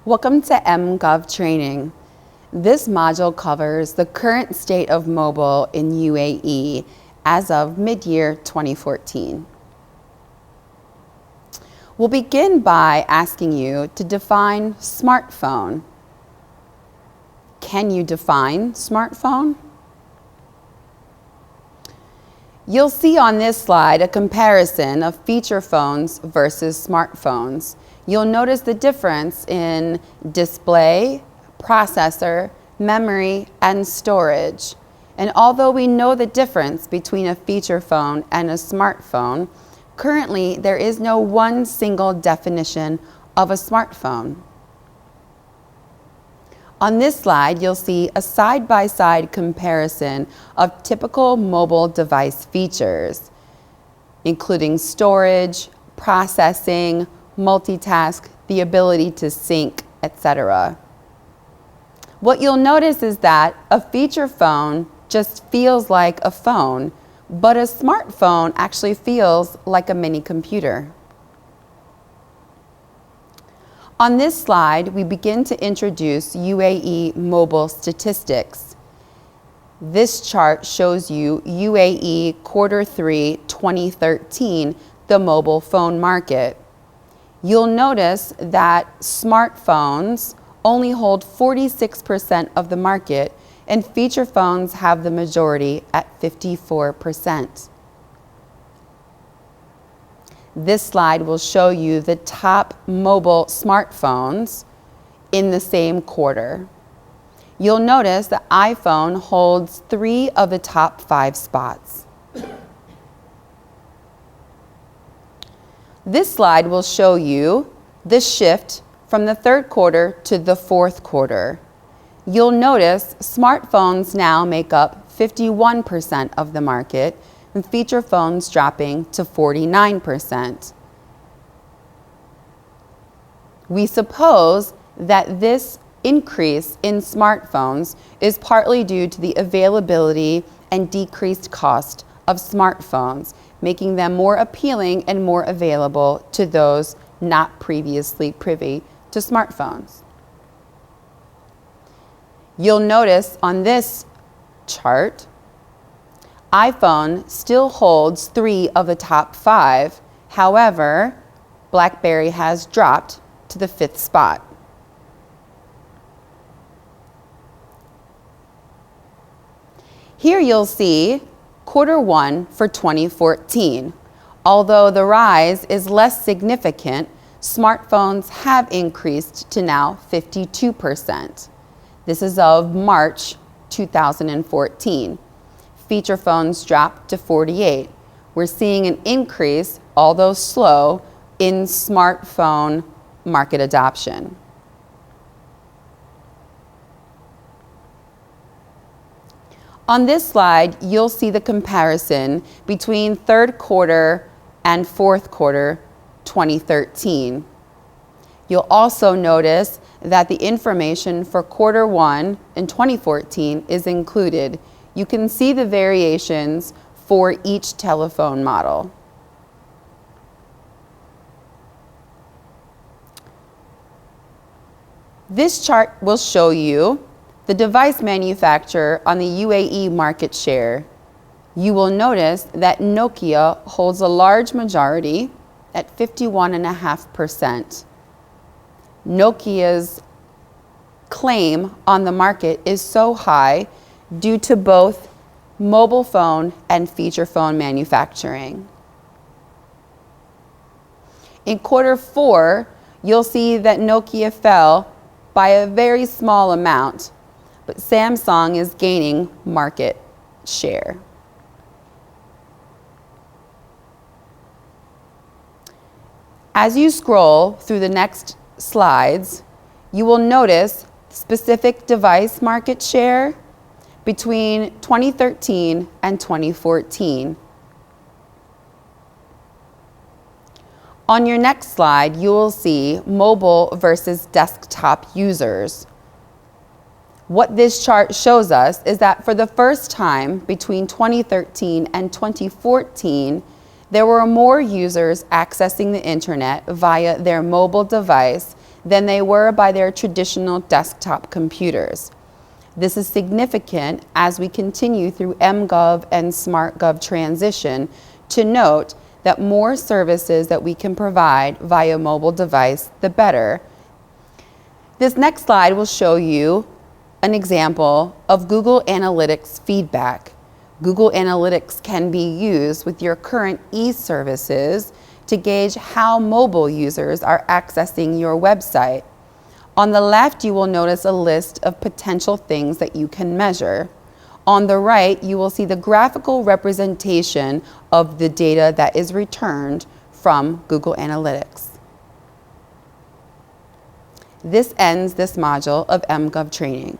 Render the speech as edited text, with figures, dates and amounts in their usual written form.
Welcome to MGov training. This module covers the current state of mobile in UAE as of mid-year 2014. We'll begin by asking you to define smartphone. Can you define smartphone? You'll see on this slide a comparison of feature phones versus smartphones. You'll notice the difference in display, processor, memory, and storage. And although we know the difference between a feature phone and a smartphone, currently there is no one single definition of a smartphone. On this slide, you'll see a side-by-side comparison of typical mobile device features, including storage, processing, multitask, the ability to sync, etc. What you'll notice is that a feature phone just feels like a phone, but a smartphone actually feels like a mini computer. On this slide, we begin to introduce UAE mobile statistics. This chart shows you UAE Q3 2013, the mobile phone market. You'll notice that smartphones only hold 46% of the market, and feature phones have the majority at 54%. This slide will show you the top mobile smartphones in the same quarter. You'll notice that iPhone holds 3 of the top 5 spots. This slide will show you the shift from the third quarter to the fourth quarter. You'll notice smartphones now make up 51% of the market, and feature phones dropping to 49%. We suppose that this increase in smartphones is partly due to the availability and decreased cost of smartphones, making them more appealing and more available to those not previously privy to smartphones. You'll notice on this chart, iPhone still holds 3 of the top 5. However, BlackBerry has dropped to the 5th spot. Here you'll see Q1 for 2014. Although the rise is less significant, smartphones have increased to now 52%. This is of March 2014. Feature phones dropped to 48. We're seeing an increase, although slow, in smartphone market adoption. On this slide, you'll see the comparison between third quarter and fourth quarter 2013. You'll also notice that the information for Q1 in 2014 is included. You can see the variations for each telephone model. This chart will show you the device manufacturer on the UAE market share. You will notice that Nokia holds a large majority at 51.5%. Nokia's claim on the market is so high due to both mobile phone and feature phone manufacturing. In Q4, you'll see that Nokia fell by a very small amount, but Samsung is gaining market share. As you scroll through the next slides, you will notice specific device market share between 2013 and 2014. On your next slide, you will see mobile versus desktop users. What this chart shows us is that for the first time between 2013 and 2014, there were more users accessing the internet via their mobile device than they were by their traditional desktop computers. This is significant as we continue through mGov and SmartGov transition to note that more services that we can provide via mobile device, the better. This next slide will show you an example of Google Analytics feedback. Google Analytics can be used with your current e-services to gauge how mobile users are accessing your website. On the left, you will notice a list of potential things that you can measure. On the right, you will see the graphical representation of the data that is returned from Google Analytics. This ends this module of mGov training.